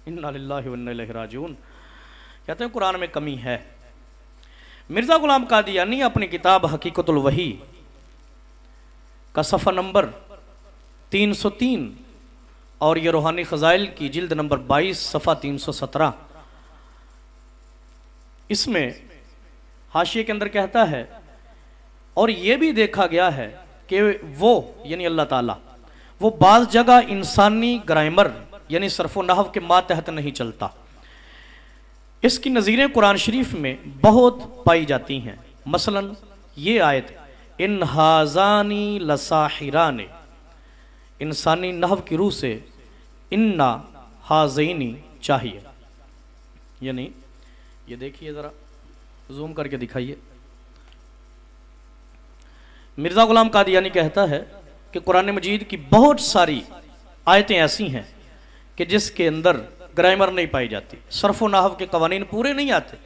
इन्ना लिल्लाहि व इन्ना इलैहि राजिऊन। कहते हैं कुरान में कमी है। मिर्ज़ा गुलाम कादियानी अपनी किताब हकीकतुल वही का सफ़ा नंबर 303 और ये रूहानी ख़ज़ाइल की जिल्द नंबर 22 सफ़ा 317, इसमें हाशिए के अंदर कहता है, और ये भी देखा गया है कि वो यानी अल्लाह ताला वो बाज़ जगह इंसानी ग्रामर यानी सरफ़ो नहव के मातहत नहीं चलता। इसकी नज़ीरें कुरान शरीफ में बहुत पाई जाती हैं। मसलन ये आयत इन हाज़ानी लसाहिराने, इंसानी नहव की रूह से इन्ना हाज़ैनी चाहिए, यानी ये देखिए ज़रा जूम करके दिखाइए। मिर्ज़ा गुलाम कादियानी कहता है कि कुरान मजीद की बहुत सारी आयतें ऐसी हैं कि जिसके अंदर ग्रामर नहीं पाई जाती, सर्फ़ व नहव के कवानीन पूरे नहीं आते।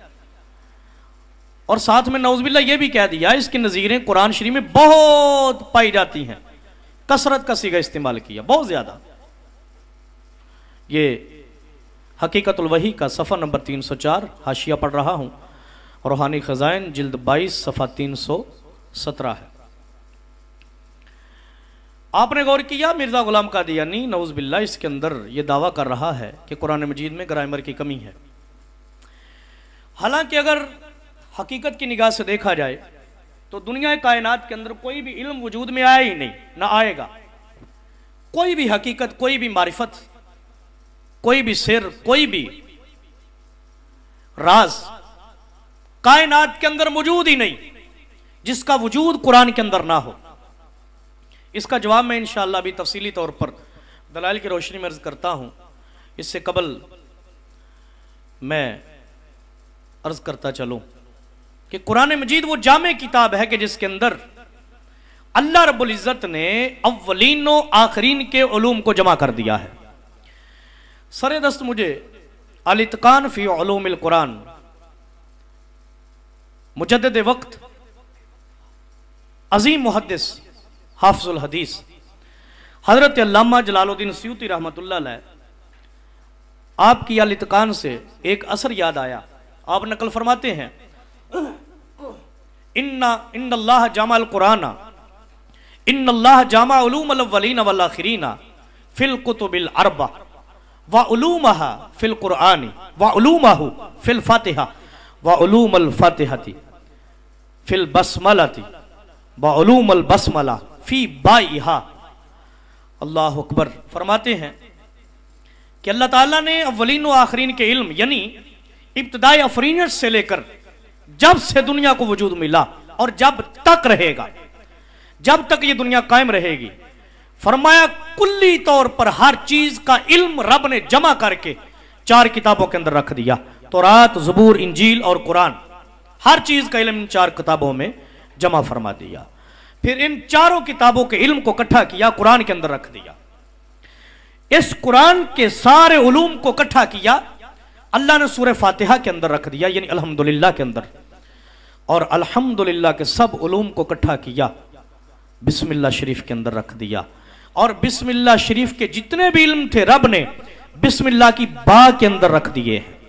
और साथ में नौज़बिल्लाह ये भी कह दिया इसकी नज़ीरें कुरान शरीफ में बहुत पाई जाती हैं, कसरत का सीगा इस्तेमाल किया, बहुत ज़्यादा। ये हकीकतुल वही का सफ़ा नंबर 304 हाशिया पढ़ रहा हूँ, रूहानी ख़ज़ाइन जिल्द 22 सफ़ा 317 है। आपने गौर किया मिर्ज़ा गुलाम कादियानी नऊज़ बिल्लाह इसके अंदर यह दावा कर रहा है कि कुरान मजीद में ग्रामर की कमी है। हालांकि अगर हकीकत की निगाह से देखा जाए तो दुनिया कायनात के अंदर कोई भी इल्म वजूद में आया ही नहीं, ना आएगा। कोई भी हकीकत, कोई भी मारिफत, कोई भी सिर, कोई भी राज कायनात के अंदर मौजूद ही नहीं जिसका वजूद कुरान के अंदर ना हो। इसका जवाब मैं इंशाअल्लाह भी तफसीली तौर पर दलाइल की रोशनी में अर्ज करता हूं। इससे कबल मैं अर्ज करता चलूं कि कुरान मजीद वो जामे किताब है कि जिसके अंदर अल्लाह रब्बुल इज़्ज़त ने अव्वलीन व आखरीन के उलूम को जमा कर दिया है। सरे दस्त मुझे अल इत्कान फी उलूमिल कुरान मुजद्दिद वक्त अजीम मुहद्दिस हाफिजुल हदीस हजरत अल्लामा जलालुद्दीन सयूती रहमतुल्लाह अलैह, आपकी अल इत्कान से एक असर याद आया। आप नकल फरमाते हैं इन्नल्लाह जामअल कुराना इन्नल्लाह जामा उलूमल अव्वलीन वल आखिरीना फिल कुतुबिल अरबा व उलूमहा फिल कुरआनी व उलूमहु फिल फातिहा व उलूमल फातिहती फिल बसमलती व उलूमल बसमला फी बाइहा। अल्लाह अकबर। फरमाते हैं कि अल्लाह ताला ने अव्वलीन व आखरीन के इल्म यानी इब्तिदाई अफरीनियत से लेकर जब से दुनिया को वजूद मिला और जब तक रहेगा, जब तक ये दुनिया कायम रहेगी, फरमाया कुल्ली तौर पर हर चीज का इल्म रब ने जमा करके 4 किताबों के अंदर रख दिया। तौरात, ज़बूर, इंजील और कुरान, हर चीज का इल्म इन 4 किताबों में जमा फरमा दिया। फिर इन 4 किताबों के इल्म को इकट्ठा किया, कुरान के अंदर रख दिया। इस कुरान के सारे उलूम को इकट्ठा किया, अल्लाह ने सूरह फातिहा के अंदर रख दिया, यानी अल्हम्दुलिल्लाह के अंदर। और अल्हम्दुलिल्लाह के सब उलूम को इकट्ठा किया, बिस्मिल्लाह शरीफ के अंदर रख दिया। और बिस्मिल्लाह शरीफ के जितने भी इल्म थे रब ने बिस्मिल्लाह की बा के अंदर रख दिए हैं।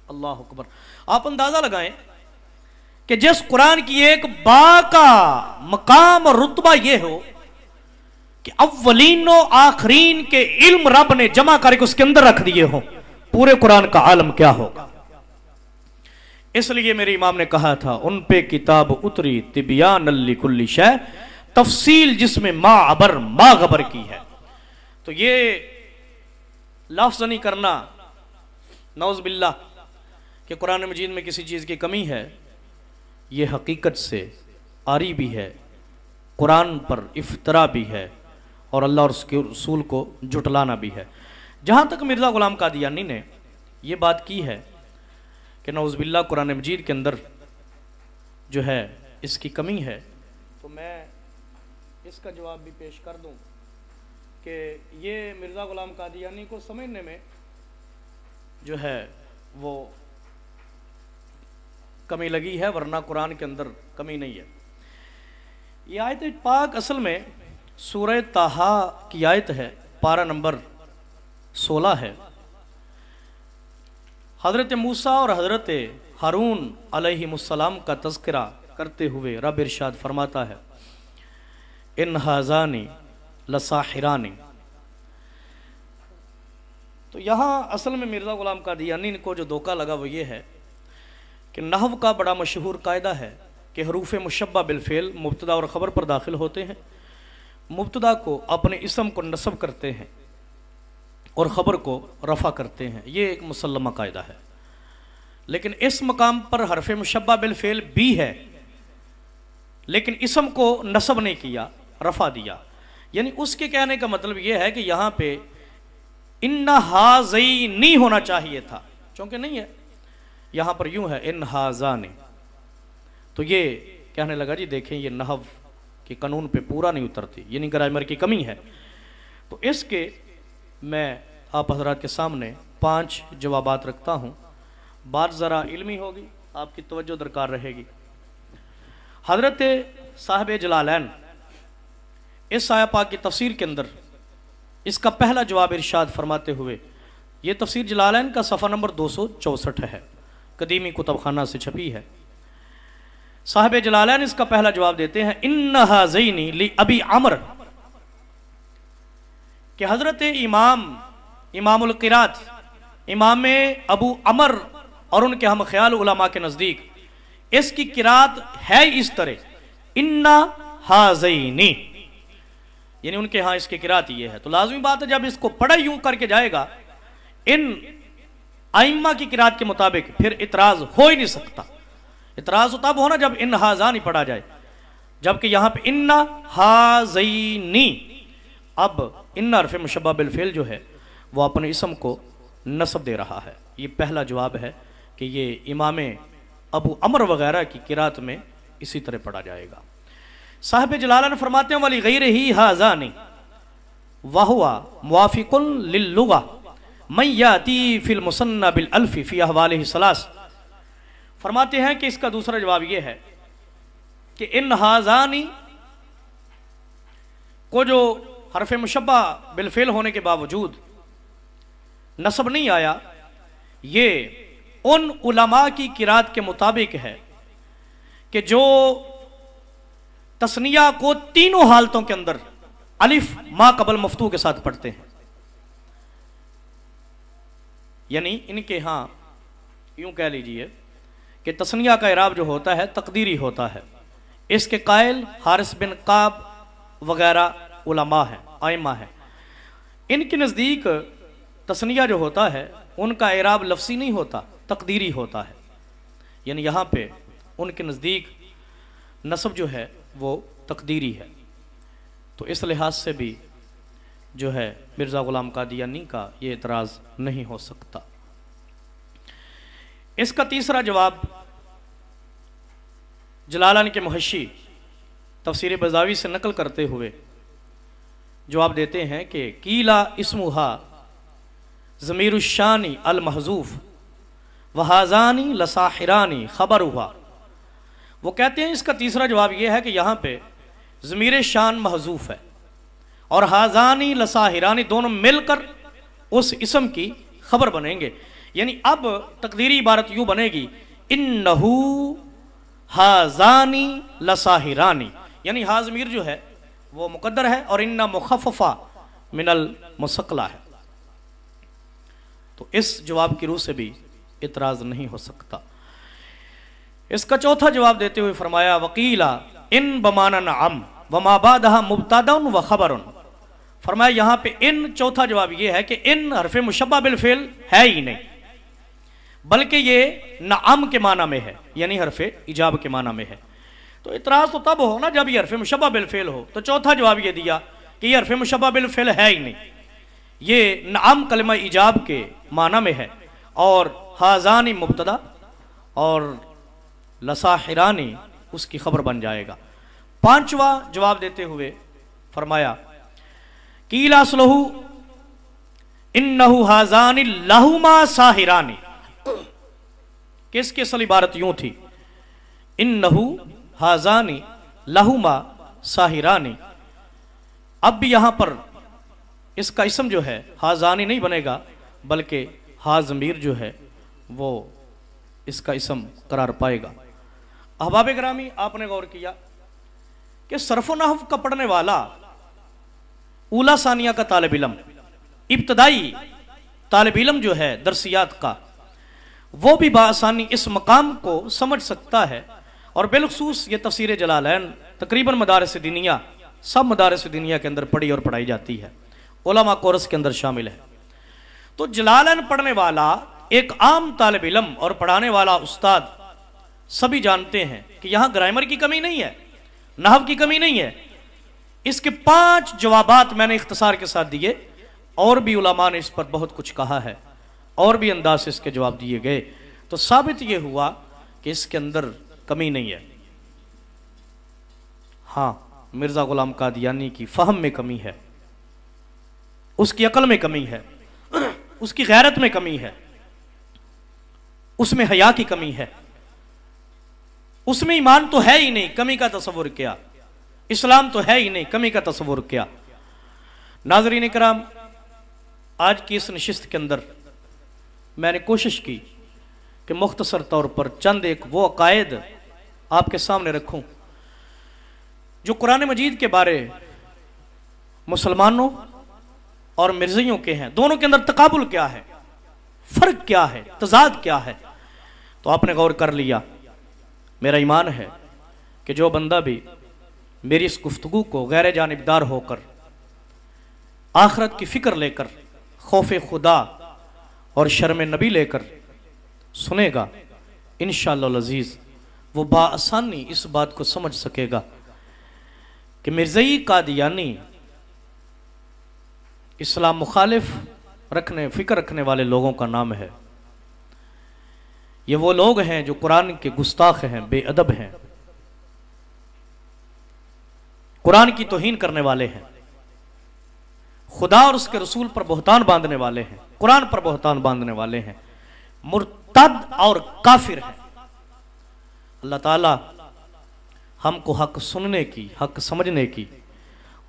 अल्लाह अकबर। आप अंदाजा लगाएं कि जिस कुरान की एक बा का मकाम और रुतबा यह हो कि अव्वलीन व आखरीन के इल्म रब ने जमा करके उसके अंदर रख दिए हो, पूरे कुरान का आलम क्या होगा। इसलिए मेरे इमाम ने कहा था उन पे किताब उतरी तिबियान लिकुल्ली शै, तफसील जिसमें मा अबर मा गबर की है। तो ये लफ्ज़ नहीं करना नौज़ बिल्लाह कि कुरान मजीद में किसी चीज़ की कमी है, ये हकीकत से आरी भी है, कुरान पर इफ्तरा भी है और अल्लाह और उसके रसूल को जुटलाना भी है। जहाँ तक मिर्ज़ा गुलाम कादियानी ने ये बात की है कि नऊज़ बिल्लाह कुरान मजीद के अंदर जो है इसकी कमी है, तो मैं इसका जवाब भी पेश कर दूं कि ये मिर्ज़ा गुलाम कादियानी को समझने में जो है वो कमी लगी है, वरना कुरान के अंदर कमी नहीं है। ये आयत पाक असल में सूरह ताहा की आयत है, पारा नंबर 16 है। हज़रत मूसा और हज़रत हारून अलैहिमुस्सलाम का तज़किरा करते हुए रब इरशाद फरमाता है, इन हाज़ानी लसाहिरानी। तो यहाँ असल में मिर्ज़ा ग़ुलाम क़ादियानी को जो धोखा लगा वो ये है कि नहव का बड़ा मशहूर कायदा है कि हरूफ मुशब्बा बिलफ़ेल मुब्तदा और ख़बर पर दाखिल होते हैं। मुब्तदा को अपने इसम को नस्ब करते हैं और ख़बर को रफ़ा करते हैं, ये एक मुसल्लमा कायदा है। लेकिन इस मकाम पर हरफ मुशब्बा बिलफ़ेल भी है, लेकिन इसम को नस्ब नहीं किया, रफ़ा दिया। यानी उसके कहने का मतलब ये है कि यहाँ पे इन्ना हाज़ैनी होना चाहिए था, चूँकि नहीं है, यहाँ पर यूँ है इन हाज़ानी। तो ये कहने लगा जी देखें ये नहव के कानून पे पूरा नहीं उतरती, यानी ग्रामर की कमी है। तो इसके मैं आप हज़रात के सामने 5 जवाबात रखता हूँ। बात ज़रा इल्मी होगी, आपकी तवज्जो दरकार रहेगी। हज़रत साहिब जलालैन इस आया पाक की तफसीर के अंदर इसका पहला जवाब इरशाद फरमाते हुए, ये तफसीर जलालैन का सफ़ा नंबर 264 है, कदीमी कुतुबखाना से छपी है। साहिब जलालैन इसका पहला जवाब देते हैं, इन्ना हाज़ैनी ली अबी अमर, कि हज़रत इमामुल क़िरात इमाम अबू अमर और उनके हम ख्याल उलमा के नज़दीक इसकी किरात है इस तरह, इन्ना हाज़ैनी, यानी उनके यहाँ इसकी किरात ये है। तो लाजमी बात है जब इसको पढ़ा यूं करके जाएगा इन आइम्मा की किरात के मुताबिक, फिर इतराज़ हो ही नहीं सकता। इतराज़ तब होना जब इन हाज़ानी पढ़ा जाए, जबकि यहाँ पे इन्ना हाज़ैनी। अब इन्ना हरफ मुशब्बा बिलफ़ेल जो है वो अपने इसम को नस्ब दे रहा है। ये पहला जवाब है कि ये इमाम अबू अमर वगैरह की किरात में इसी तरह पढ़ा जाएगा। साहिब जलालैन फरमाते हैं, वली गैरिही हाज़ानी वहुवा मुवाफ़िक़ुन लिल्लुग़ा मन याती फ़िल मुसन्ना बिल अल्फ़ी फ़ी अहवालिही सलास। फरमाते हैं कि इसका दूसरा जवाब ये है कि इन हाज़ानी को जो हरफ मुशब्बा बिलफ़ेल होने के बावजूद नस्ब नहीं आया, ये उन उलमा की किरात के मुताबिक है कि जो तस्निया को तीनों हालतों के अंदर अलिफ मा कबल मफ्तू के साथ पढ़ते हैं। यानी इनके यहाँ यूं कह लीजिए कि तस्निया का इराब जो होता है तकदीरी होता है। इसके कायल हारिस बिन काब वगैरह उलमा हैं, आइमा हैं। इनके नज़दीक तस्निया जो होता है उनका इराब लफ्सी नहीं होता, तकदीरी होता है। यानी यहाँ पे उनके नज़दीक नस्ब जो है वो तकदीरी है। तो इस लिहाज से भी जो है मिर्ज़ा ग़ुलाम क़ादियानी का ये एतराज़ नहीं हो सकता। इसका तीसरा जवाब जलालैन के मुहश्शी तफसीर बज़ावी से नकल करते हुए जवाब देते हैं कि कीला इस्मुहा ज़मीरुश्शानी अल महज़ूफ़ वहाज़ानी लसाहिरानी खबर हुआ। वो कहते हैं इसका तीसरा जवाब ये है कि यहाँ पे ज़मीर शान महज़ूफ़ है और हाज़ानी लसाहिरानी दोनों मिलकर उस इसम की खबर बनेंगे। यानी अब तकदीरी इबारत यूँ बनेगी, इन्नहू हाज़ानी लसाहिरानी, यानी हा ज़मीर जो है वो मुक़द्दर है और इन्ना मुख़फ़फ़ा मिनल मुसक़ला है। तो इस जवाब की रूह से भी इतराज़ नहीं हो सकता। इसका चौथा जवाब देते हुए फरमाया, वकीला इन बमाना नअम वमा बादहा मुब्तदाउन व खबरुन। फरमाया यहाँ पे इन चौथा जवाब ये है कि इन हरफ मुशब्बा बिलफ़ेल है ही नहीं, बल्कि ये नअम के माना में है, यानी हरफ इजाब के माना में है। तो इतराज़ तो तब हो ना जब ये हरफ मुशब्बा बिलफ़ेल हो। तो चौथा जवाब ये दिया कि ये हरफ मुशब्बा बिलफ़ेल है ही नहीं, ये नअम कलमा इजाब के माना में है और हाज़ानी मुब्तदा और लसाहिरानी उसकी खबर बन जाएगा। पांचवा जवाब देते हुए फरमाया, कीला सलहू इन्नहु हाज़ानी लहुमा साहिरानी। किसकी असल इबारत यूं थी, इन्नहु हाज़ानी लहुमा साहिरानी। अब भी यहां पर इसका इसम जो है हाज़ानी नहीं बनेगा, बल्कि हा ज़मीर जो है वो इसका इसम करार पाएगा। अहबाब ग्रामी, आपने गौर किया कि सर्फ़ नहव का पढ़ने वाला ऊला सानिया का तालिब इल्म, इब्तदाई तालिब इल्म जो है दरसियात का, वो भी बासानी इस मकाम को समझ सकता है। और बिलखसूस ये तफसीर जलालैन तकरीबन मदारिस दीनिया, सब मदारिस दीनिया के अंदर पढ़ी और पढ़ाई जाती है, उलमा कोर्स के अंदर शामिल है। तो जलालैन पढ़ने वाला एक आम तालिब इल्म और पढ़ाने वाला उस्ताद सभी जानते हैं कि यहां ग्रामर की कमी नहीं है, नहव की कमी नहीं है। इसके 5 जवाबात मैंने इख्तिसार के साथ दिए, और भी उलमा ने इस पर बहुत कुछ कहा है, और भी अंदाज से इसके जवाब दिए गए। तो साबित यह हुआ कि इसके अंदर कमी नहीं है। हां, मिर्जा गुलाम कादियानी की फहम में कमी है, उसकी अकल में कमी है, उसकी गैरत में कमी है, उसमें हया की कमी है, उसमें ईमान तो है ही नहीं, कमी का तसव्वुर क्या, इस्लाम तो है ही नहीं, कमी का तसव्वुर क्या। नाज़रीन इकराम, आज की इस नशिस्त के अंदर मैंने कोशिश की कि मुख्तसर तौर पर चंद एक वो अकायद आपके सामने रखूं जो कुरान मजीद के बारे मुसलमानों और मिर्जियों के हैं, दोनों के अंदर तकाबुल क्या है, फर्क क्या है, तजाद क्या है। तो आपने गौर कर लिया। मेरा ईमान है कि जो बंदा भी मेरी इस गुफ्तगू को गैर जानिबदार होकर, आखिरत की फिक्र लेकर, खौफ खुदा और शर्म नबी लेकर सुनेगा, इंशाअल्लाह अज़ीज़ वो बाआसानी इस बात को समझ सकेगा कि मिर्ज़ई कादियानी इस्लाम मुखालिफ रखने, फिक्र रखने वाले लोगों का नाम है। ये वो लोग हैं जो कुरान के गुस्ताख हैं, बेअदब हैं, कुरान की तौहीन करने वाले हैं, खुदा और उसके रसूल पर बोहतान बांधने वाले हैं, कुरान पर बोहतान बांधने वाले हैं, मुर्तद और काफिर हैं। अल्लाह ताला हमको हक सुनने की, हक समझने की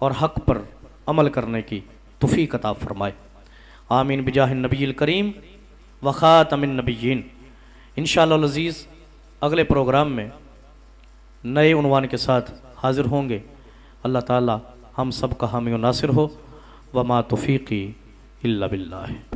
और हक पर अमल करने की तौफीक अता फरमाए। आमीन बिजाह नबील करीम व खातमिन नबिय्यीन। इंशाअल्लाह अज़ीज़ अगले प्रोग्राम में नए उन्वान के साथ हाजिर होंगे। अल्लाह ताला हम सब का हामी व नासिर हो। वमा तौफीक़ी इल्ला बिल्लाह।